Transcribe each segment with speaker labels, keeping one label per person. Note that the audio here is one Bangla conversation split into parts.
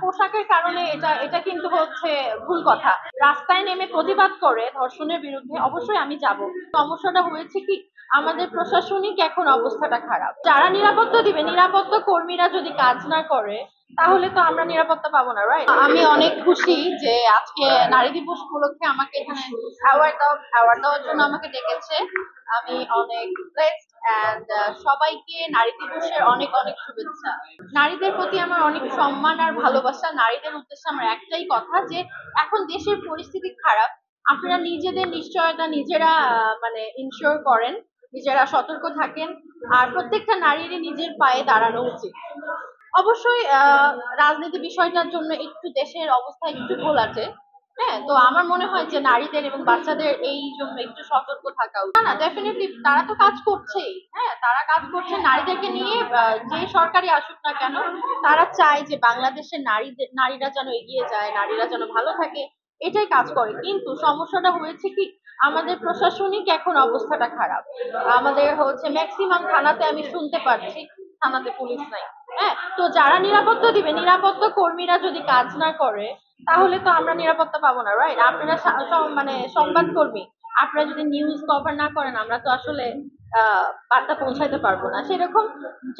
Speaker 1: পোশাকের কারণে এটা এটা কিন্তু হচ্ছে ভুল কথা। রাস্তায় নেমে প্রতিবাদ করে ধর্ষণের বিরুদ্ধে অবশ্যই আমি যাব। সমস্যাটা হয়েছে কি, আমাদের প্রশাসনিক এখন অবস্থাটা খারাপ। যারা নিরাপত্তা দিবে, নিরাপত্তা কর্মীরা যদি কাজ না করে তাহলে তো আমরা নিরাপত্তা পাবো না, রাইট? আমি অনেক খুশি যে আজকে নারী দিবস উপলক্ষে আমাকে এখানে অ্যাওয়ার্ড দেওয়ার জন্য আমাকে ডেকেছে। আমি অনেক ব্লেসড অ্যান্ড সবাইকে নারী দিবসের অনেক অনেক শুভেচ্ছা। নারীদের প্রতি আমার অনেক সম্মান আর ভালোবাসা। নারীদের উদ্দেশ্যে আমার একটাই কথা যে এখন দেশের পরিস্থিতি খারাপ, আপনারা নিজেদের নিশ্চয়তা নিজেরা মানে ইনশিওর করেন, নিজেরা সতর্ক থাকেন, আর প্রত্যেকটা নারীরই নিজের পায়ে দাঁড়ানো উচিত। অবশ্যই রাজনীতি বিষয়টার জন্য একটু দেশের অবস্থা একটু ঘোলাটে। হ্যাঁ, তো আমার মনে হয় যে নারীদের এবং বাচ্চাদের এই জন্য একটু সতর্ক থাকা উচিত। না না, ডেফিনেটলি তারা তো কাজ করছেই। হ্যাঁ, তারা কাজ করছে নারীদেরকে নিয়ে। যে সরকারি আসুক না কেন, তারা চায় যে বাংলাদেশের নারীরা যেন এগিয়ে যায়, নারীরা যেন ভালো থাকে, এটাই কাজ করে। কিন্তু সমস্যাটা হয়েছে কি, আমাদের প্রশাসনিক এখন অবস্থাটা খারাপ। আমাদের হচ্ছে ম্যাক্সিমাম থানাতে আমি শুনতে পাচ্ছি থানাতে পুলিশ নাই। হ্যাঁ, তো যারা নিরাপত্তা দিবে, নিরাপত্তা কর্মীরা যদি কাজ না করে তাহলে তো আমরা নিরাপত্তা পাবো না, রাইট? আপনারা মানে সংবাদ কর্মী, আপনারা যদি নিউজ কভার না করেন আমরা তো আসলে বার্তা পৌঁছাইতে পারবো না। সেরকম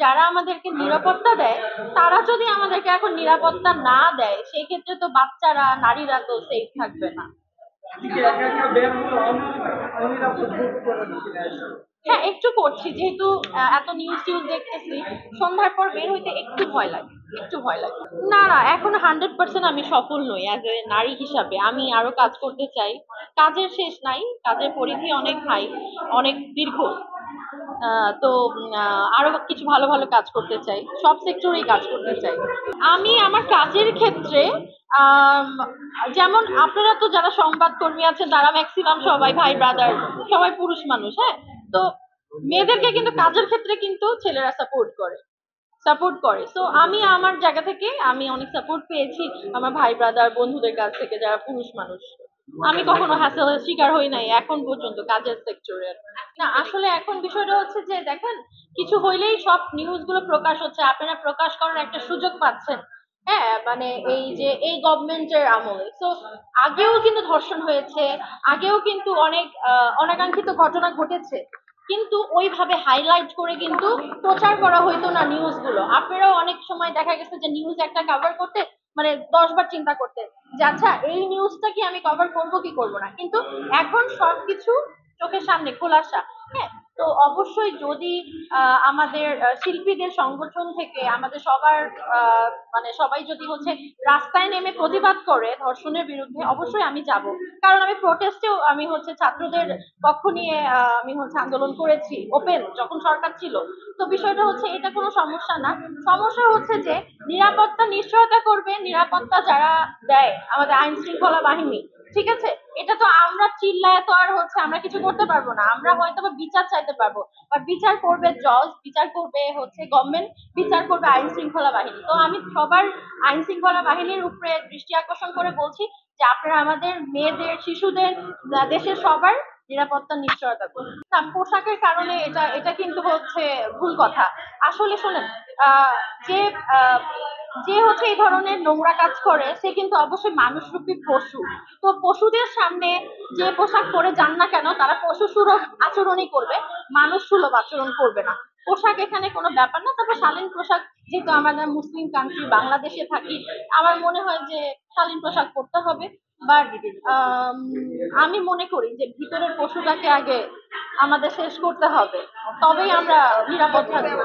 Speaker 1: যারা আমাদেরকে নিরাপত্তা দেয় তারা যদি আমাদেরকে এখন নিরাপত্তা না দেয়, সেই ক্ষেত্রে তো বাচ্চারা, নারীরা তো সেফ থাকবে না। হ্যাঁ, একটু করছি, যেহেতু এত নিউজ টিউজ দেখতেছি, সন্ধ্যার পর বের হইতে একটু ভয় লাগে, একটু ভয় লাগে। না না, এখন 100% আমি সফল নই অ্যাজ এ নারী হিসাবে। আমি আরো কাজ করতে চাই। কাজের শেষ নাই, কাজের পরিধি অনেক হাই, অনেক দীর্ঘ। তো আরো কিছু ভালো ভালো কাজ করতে চাই, সব সেক্টরেই কাজ করতে চাই। আমি আমার কাজের ক্ষেত্রে আম, যেমন আপনারা তো যারা সংবাদ কর্মী আছেন তারা ম্যাক্সিমাম সবাই ভাই ব্রাদার, সবাই পুরুষ মানুষ। হ্যাঁ, তো মেয়েদেরকে কিন্তু কাজের ক্ষেত্রে কিন্তু ছেলেরা সাপোর্ট করে। তো আমি আমার জায়গা থেকে আমি অনেক সাপোর্ট পেয়েছি আমার ভাই ব্রাদার বন্ধুদের কাছ থেকে যারা পুরুষ মানুষ। আমি কখনো হ্যাসেলের শিকার হই নাই এখন পর্যন্ত কাজের সেক্টরে। না, আসলে এখন বিষয়টা হচ্ছে যে দেখেন, কিছু হইলেই সব নিউজ গুলো প্রকাশ হচ্ছে, আপনারা প্রকাশ করার একটা সুযোগ পাচ্ছেন। হ্যাঁ, মানে এই যে এই গভর্নমেন্টের আমলে তো আগেও কিন্তু ধর্ষণ হয়েছে, আগেও কিন্তু অনেক অনাকাঙ্ক্ষিত ঘটনা ঘটেছে, কিন্তু ওইভাবে হাইলাইট করে কিন্তু প্রচার করা হইতো না নিউজ গুলো। আপনারাও অনেক সময় দেখা গেছে যে নিউজ একটা কভার করতে মানে 10 বার চিন্তা করতে যে আচ্ছা এই নিউজটা কি আমি কভার করবো কি করবো না, কিন্তু এখন সবকিছু চোখের সামনে খোলাসা। হ্যাঁ, তো অবশ্যই যদি আমাদের শিল্পীদের সংগঠন থেকে আমাদের সবার মানে সবাই যদি হচ্ছে রাস্তায় নেমে প্রতিবাদ করে ধর্ষণের বিরুদ্ধে, অবশ্যই আমি যাব। কারণ আমি প্রোটেস্টেও আমি হচ্ছে ছাত্রদের পক্ষ নিয়ে আমি হচ্ছে আন্দোলন করেছি ওপেন যখন সরকার ছিল। তো বিষয়টা হচ্ছে এটা কোনো সমস্যা না। সমস্যা হচ্ছে যে নিরাপত্তা নিশ্চয়তা করবে, নিরাপত্তা যারা দেয় আমাদের আইন শৃঙ্খলা বাহিনী, ঠিক আছে? এটা তো আমরা চিল্লায় তো আর হচ্ছে আমরা কিছু করতে পারবো না। আমরা হয়তো বা বিচার চাইতে পারবো, বা বিচার করবে জজ, বিচার করবে হচ্ছে গভর্নমেন্ট, বিচার করবে আইন শৃঙ্খলা বাহিনী। তো আমি সবার আইন শৃঙ্খলা বাহিনীর উপরে দৃষ্টি আকর্ষণ করে বলছি যে আপনারা আমাদের মেয়েদের, শিশুদের, দেশের সবার নিরাপত্তা নিশ্চয়তা করুন। না, পোশাকের কারণে এটা এটা কিন্তু হচ্ছে ভুল কথা। আসলে শোনেন, আহ যে আহ যে হচ্ছে এই ধরনের নোংরা কাজ করে সে কিন্তু অবশ্যই মানুষরূপী পশু। তো পশুদের সামনে যে পোশাক পরে যান না কেন তারা পশু সুলভ আচরণই করবে, মানুষ সুলভ আচরণ করবে না। পোশাক এখানে কোনো ব্যাপার না। তবে শালীন পোশাক, যেহেতু আমাদের মুসলিম কান্ট্রি বাংলাদেশে থাকি, আমার মনে হয় যে শালীন পোশাক পরতে হবে। বাট আমি মনে করি যে ভিতরের পশুটাকে আগে আমাদের শেষ করতে হবে, তবেই আমরা নিরাপদ থাকবো।